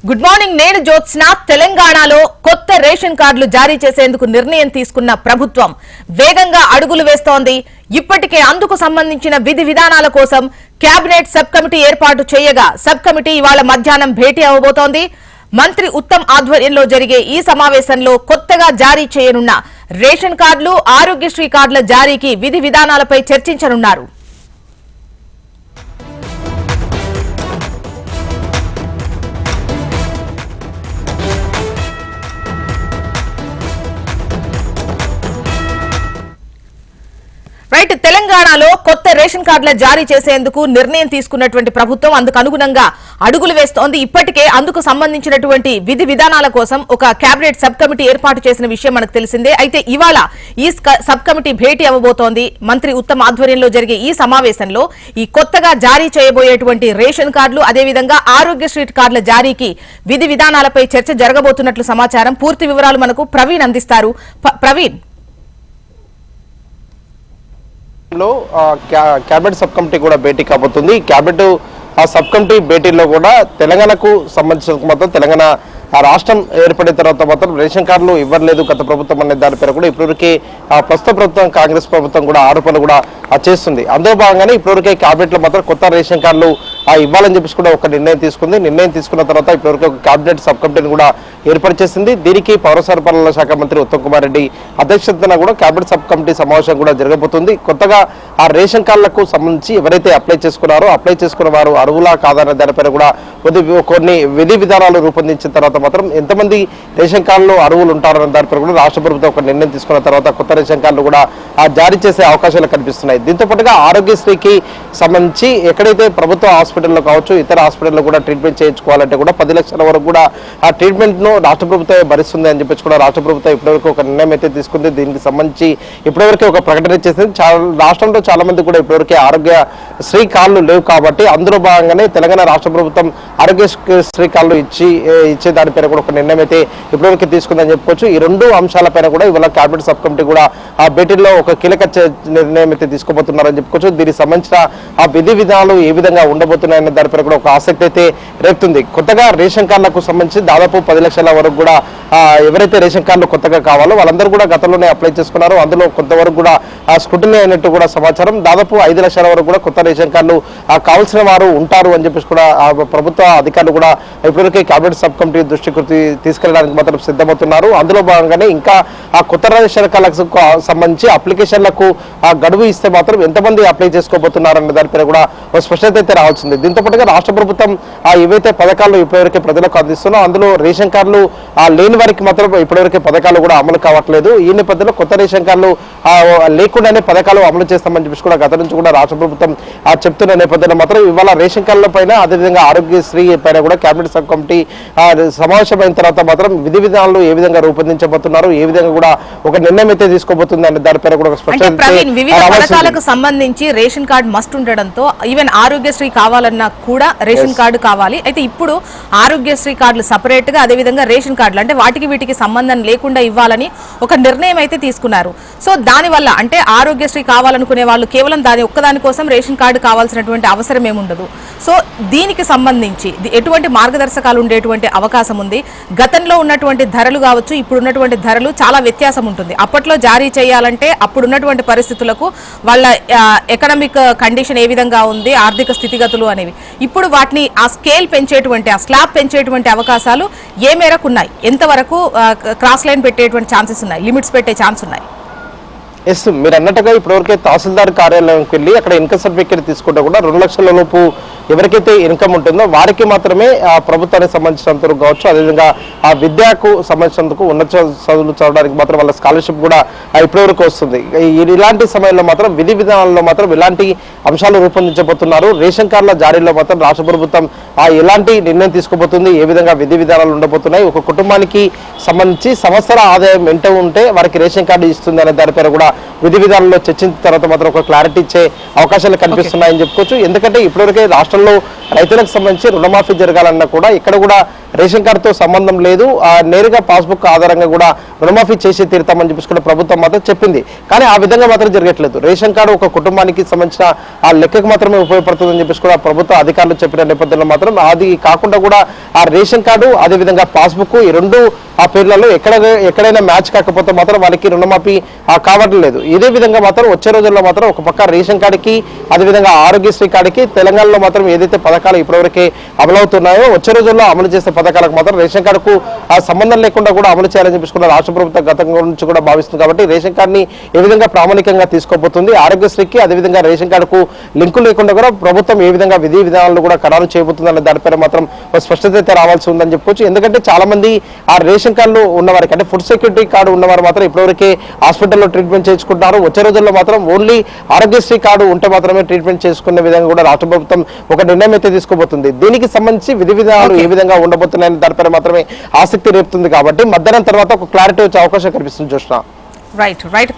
Good morning. నేను జ్యోత్స్న. తెలంగాణలో కొత్త రేషన్ కార్డులు జారీ చేసేందుకు నిర్ణయం తీసుకున్న ప్రభుత్వం వేగంగా అడుగులు వేస్తోంది. ఇప్పటికే అందుకు సంబంధించిన విధి విధానాల కోసం కేబినెట్ సబ్ కమిటీ ఏర్పాటు చేయగా సబ్ కమిటీ ఇవాళ మధ్యాహ్నం భేటీ అవబోతోంది. మంత్రి ఉత్తమ్ ఆధ్వర్యంలో జరిగే ఈ సమావేశంలో కొత్తగా జారీ చేయనున్న రేషన్ కార్డులు, ఆరోగ్యశ్రీ కార్డుల జారీకి విధి విధానాలపై చర్చించనున్నారు. రైట్. తెలంగాణలో కొత్త రేషన్ కార్డుల జారీ చేసేందుకు నిర్ణయం తీసుకున్నటువంటి ప్రభుత్వం అందుకు అనుగుణంగా అడుగులు వేస్తోంది. ఇప్పటికే అందుకు సంబంధించినటువంటి విధి విధానాల కోసం ఒక కేబినెట్ సబ్ కమిటీ ఏర్పాటు చేసిన విషయం మనకు తెలిసిందే. అయితే ఇవాళ ఈ సబ్ కమిటీ భేటీ అవ్వబోతోంది. మంత్రి ఉత్తమ్ ఆధ్వర్యంలో జరిగే ఈ సమావేశంలో ఈ కొత్తగా జారీ చేయబోయేటువంటి రేషన్ కార్డులు, అదేవిధంగా ఆరోగ్యశ్రీ కార్డుల జారీకి విధి విధానాలపై చర్చ జరగబోతున్నట్లు సమాచారం. పూర్తి వివరాలు మనకు ప్రవీణ్ అందిస్తారు. ప్రవీణ్, క్యాబినెట్ సబ్ కమిటీ కూడా భేటీ కాబోతుంది. క్యాబినెట్ సబ్ కమిటీ భేటీలో కూడా తెలంగాణకు సంబంధించిన మాత్రం తెలంగాణ రాష్ట్రం ఏర్పడిన తర్వాత మాత్రం రేషన్ కార్డులు ఇవ్వలేదు గత ప్రభుత్వం అనే దాని పేరు కూడా ఇప్పటివరకే ప్రస్తుత ప్రభుత్వం కాంగ్రెస్ ప్రభుత్వం కూడా ఆరోపణలు కూడా చేస్తుంది. అందులో భాగంగానే ఇప్పటివరకే క్యాబినెట్ లో మాత్రం కొత్త రేషన్ కార్డులు ఇవ్వాలని చెప్పేసి కూడా ఒక నిర్ణయం తీసుకుంది. నిర్ణయం తీసుకున్న తర్వాత ఇప్పటివరకు ఒక క్యాబినెట్ సబ్ కమిటీని కూడా ఏర్పాటు చేసింది. దీనికి పౌర సరఫరాల శాఖ మంత్రి ఉత్తమ్ కుమార్ రెడ్డి అధ్యక్షతన కూడా క్యాబినెట్ సబ్ కమిటీ సమావేశం కూడా జరగబోతుంది. కొత్తగా ఆ రేషన్ కార్డులకు సంబంధించి ఎవరైతే అప్లై చేసుకున్నారో అప్లై చేసుకున్న వారు అర్హులా కాదనే దానిపైన కూడా కొన్ని విధి విధానాలు రూపొందించిన తర్వాత మాత్రం ఎంతమంది రేషన్ కార్డులు అర్హులు ఉంటారన్న దానిపై కూడా రాష్ట్ర ప్రభుత్వం ఒక నిర్ణయం తీసుకున్న తర్వాత కొత్త రేషన్ కార్డులు కూడా జారీ చేసే అవకాశాలు కనిపిస్తున్నాయి. దీంతో పాటుగా ఆరోగ్యశ్రీకి సంబంధించి ఎక్కడైతే ప్రభుత్వ హాస్పిటల్లో కావచ్చు ఇతర హాస్పిటల్లో కూడా ట్రీట్మెంట్ చేయించుకోవాలంటే కూడా 10 లక్షల వరకు కూడా ఆ ట్రీట్మెంట్ ను రాష్ట్ర ప్రభుత్వం భరిస్తుంది అని చెప్పేసి కూడా రాష్ట్ర ప్రభుత్వం ఇప్పటివరకు ఒక నిర్ణయం అయితే తీసుకుంది. దీనికి సంబంధించి ఇప్పటివరకు ఒక ప్రకటన చేసింది. రాష్ట్రంలో చాలా మంది కూడా ఇప్పటివరకే ఆరోగ్యశ్రీ కార్డులు లేవు కాబట్టి అందులో భాగంగానే తెలంగాణ రాష్ట్ర ప్రభుత్వం ఆరోగ్యశ్రీ కార్డులు ఇచ్చే దానిపైన కూడా ఒక నిర్ణయం అయితే ఇప్పటివరకు తీసుకుందని చెప్పుకోవచ్చు. ఈ రెండు అంశాలపైన కూడా ఇవాళ క్యాబినెట్ సబ్ కమిటీ కూడా ఆ భేటీలో ఒక కీలక నిర్ణయం అయితే తీసుకోబోతున్నారని చెప్పుకోవచ్చు. దీనికి సంబంధించిన ఆ విధి విధానాలు ఏ విధంగా ఉండబోతున్నాయన్న దానిపైన కూడా ఒక ఆసక్తి అయితే రేపుతుంది. కొత్తగా రేషన్ కార్డులకు సంబంధించి దాదాపు 10 లక్షల వరకు కూడా ఎవరైతే రేషన్ కార్డులు కొత్తగా కావాలో వాళ్ళందరూ కూడా గతంలోనే అప్లై చేసుకున్నారు. అందులో కొంతవరకు కూడా స్క్రూటినీ అయినట్టు కూడా సమాచారం. దాదాపు 5 లక్షల వరకు కూడా కొత్త రేషన్ కార్డులు కావాల్సిన వారు ఉంటారు అని చెప్పేసి కూడా ప్రభుత్వ అధికారులు కూడా ఇప్పటివరకే క్యాబినెట్ సబ్ కమిటీ దృష్టికి తీసుకెళ్ళడానికి మాత్రం సిద్ధమవుతున్నారు. అందులో భాగంగానే ఇంకా ఆ కొత్త రేషన్ కార్డులకు సంబంధించి అప్లికేషన్లకు గడువు ఇస్తే మాత్రం ఎంతమంది అప్లై చేసుకోబోతున్నారన్న దానిపైన కూడా స్పష్టత అయితే రావాల్సింది. దీంతో పాటుగా రాష్ట్ర ప్రభుత్వం ఏవైతే పథకాలు ఇప్పటివరకే ప్రజలకు అందిస్తున్నా అందులో రేషన్ కార్డులు లేని వారికి మాత్రం ఇప్పటివరకే పథకాలు కూడా అమలు కావట్లేదు. ఈ నేపథ్యంలో కొత్త రేషన్ కార్డులు లేకుండానే పథకాలు అమలు చేస్తామని చెప్పేసి కూడా గత నుంచి కూడా రాష్ట్ర ప్రభుత్వం చెప్తున్న నేపథ్యంలో మాత్రం ఇవాళ రేషన్ కార్డుల పైన అదేవిధంగా ఆరోగ్యశ్రీ పైన కూడా క్యాబినెట్ సబ్ కమిటీ సమావేశమైన తర్వాత మాత్రం విధి విధానాలు ఏ విధంగా రూపొందించబోతున్నారు, ఏ విధంగా కూడా ఒక నిర్ణయం అయితే తీసుకోబోతుంది అనే దానిపైన కూడా వివిధ పథకాలకు సంబంధించి రేషన్ కార్డు మస్ట్ ఉండడంతో ఈవెన్ ఆరోగ్యశ్రీ కావాలన్నా కూడా రేషన్ కార్డు కావాలి. అయితే ఇప్పుడు ఆరోగ్యశ్రీ కార్డులు సపరేట్ గా అదేవిధంగా రేషన్ కార్డులు అంటే వాటికి వీటికి సంబంధం లేకుండా ఇవ్వాలని ఒక నిర్ణయం అయితే తీసుకున్నారు. సో దానివల్ల అంటే ఆరోగ్యశ్రీ కావాలనుకునే వాళ్ళు కేవలం దాని ఒక్కదాని కోసం రేషన్ కార్డు కావాల్సినటువంటి అవసరం ఏముండదు. సో దీనికి సంబంధించి ఎటువంటి మార్గదర్శకాలు ఉండేటువంటి అవకాశం ఉంది. గతంలో ఉన్నటువంటి ధరలు కావచ్చు ఇప్పుడు ఉన్నటువంటి ధరలు చాలా వ్యత్యాసం ఉంటుంది. అప్పట్లో జారీ చేయాలంటే అప్పుడున్నటువంటి పరిస్థితులకు వాళ్ళ ఎకనామిక్ కండిషన్ ఏ విధంగా ఉంది, ఆర్థిక స్థితిగతులు అనేవి ఇప్పుడు వాటిని ఆ స్కేల్ పెంచేటువంటి ఆ స్లాబ్ పెంచేటువంటి అవకాశాలు ఏ మేరకు ఉన్నాయి, ఎంతవరకు క్రాస్ లైన్ పెట్టేటువంటి ఛాన్సెస్ ఉన్నాయి, లిమిట్స్ పెట్టే ఛాన్స్ ఉన్నాయి? ఎస్, మీరు అన్నట్టుగా ఇప్పటివరకే తహసీల్దార్ కార్యాలయంకి వెళ్ళి అక్కడ ఇన్కమ్ సర్టిఫికేట్ తీసుకుంటే కూడా 2 లక్షల లోపు ఎవరికైతే ఇన్కమ్ ఉంటుందో వారికి మాత్రమే ప్రభుత్వానికి సంబంధించినంత కావచ్చు అదేవిధంగా ఆ విద్యకు సంబంధించినందుకు ఉన్నత చదువులు చదవడానికి మాత్రం వాళ్ళ స్కాలర్షిప్ కూడా ఇప్పటివరకు వస్తుంది. ఇలాంటి సమయంలో మాత్రం విధి విధానాల్లో మాత్రం ఇలాంటి అంశాలు రూపొందించబోతున్నారు. రేషన్ కార్డుల జారీలో మాత్రం రాష్ట్ర ప్రభుత్వం ఎలాంటి నిర్ణయం తీసుకోబోతుంది, ఏ విధంగా విధి విధానాలు ఉండబోతున్నాయి, ఒక కుటుంబానికి సంబంధించి సంవత్సర ఆదాయం ఎంత ఉంటే వారికి రేషన్ కార్డు ఇస్తుంది అనే దానిపైన కూడా విధి విధానంలో చర్చించిన తర్వాత మాత్రం ఒక క్లారిటీ ఇచ్చే అవకాశాలు కనిపిస్తున్నాయని చెప్పుకోవచ్చు. ఎందుకంటే ఇప్పటివరకే రాష్ట్రంలో రైతులకు సంబంధించి రుణమాఫీ జరగాలన్నా కూడా ఇక్కడ కూడా రేషన్ కార్డుతో సంబంధం లేదు, నేరుగా పాస్బుక్ ఆధారంగా కూడా రుణమాఫీ చేసి తీరుతామని చెప్పేసి కూడా ప్రభుత్వం మాత్రం చెప్పింది. కానీ ఆ విధంగా మాత్రం జరగట్లేదు. రేషన్ కార్డు ఒక కుటుంబానికి సంబంధించిన ఆ లెక్కకు మాత్రమే ఉపయోగపడుతుందని చెప్పేసి కూడా ప్రభుత్వ అధికారులు చెప్పిన నేపథ్యంలో మాత్రం అది కాకుండా కూడా ఆ రేషన్ కార్డు అదేవిధంగా పాస్బుక్ ఈ రెండు ఆ పేర్లలో ఎక్కడైనా మ్యాచ్ కాకపోతే మాత్రం వాళ్ళకి రుణమాఫీ కావడం లేదు. ఇదే విధంగా మాత్రం వచ్చే రోజుల్లో మాత్రం ఒక పక్క రేషన్ కార్డుకి అదేవిధంగా ఆరోగ్యశ్రీ కార్డుకి తెలంగాణలో మాత్రం ఏదైతే పథకాలు ఇప్పటివరకే అమలవుతున్నాయో వచ్చే రోజుల్లో అమలు చేసే పథకాలకు మాత్రం రేషన్ కార్డుకు ఆ సంబంధం లేకుండా కూడా అమలు చేయాలని చెప్పేసి రాష్ట్ర ప్రభుత్వం గతంలో నుంచి కూడా భావిస్తుంది. కాబట్టి రేషన్ కార్డుని ఏ విధంగా ప్రామాణికంగా తీసుకోబోతుంది, ఆరోగ్యశ్రీకి అదేవిధంగా రేషన్ కార్డుకు లింకు లేకుండా కూడా ప్రభుత్వం ఏ విధంగా విధి విధానాలు కూడా ఖరారు చేయబోతుంది అనే దానిపైన మాత్రం స్పష్టత అయితే రావాల్సి ఉందని చెప్పుకోవచ్చు. ఎందుకంటే చాలా మంది ఆ రేషన్ కార్డులు ఉన్నవారికి అంటే ఫుడ్ సెక్యూరిటీ కార్డు ఉన్నవారు మాత్రం ఇప్పటివరకే హాస్పిటల్లో ట్రీట్మెంట్ చేసుకుంటున్నారు. వచ్చే రోజుల్లో మాత్రం ఓన్లీ ఆరోగ్యశ్రీ కార్డు ఉంటే మాత్రమే ట్రీట్మెంట్ చేసుకునే విధంగా కూడా రాష్ట్ర ప్రభుత్వం ఒక నిర్ణయం అయితే తీసుకోబోతుంది. దీనికి సంబంధించి విధి విధానాలు ఏ విధంగా ఉండబోతున్నాయని దానిపైన మాత్రమే ఆసక్తి రేపుతుంది. కాబట్టి మధ్యాహ్నం తర్వాత ఒక క్లారిటీ వచ్చే అవకాశం కనిపిస్తుంది. చూసిన రైట్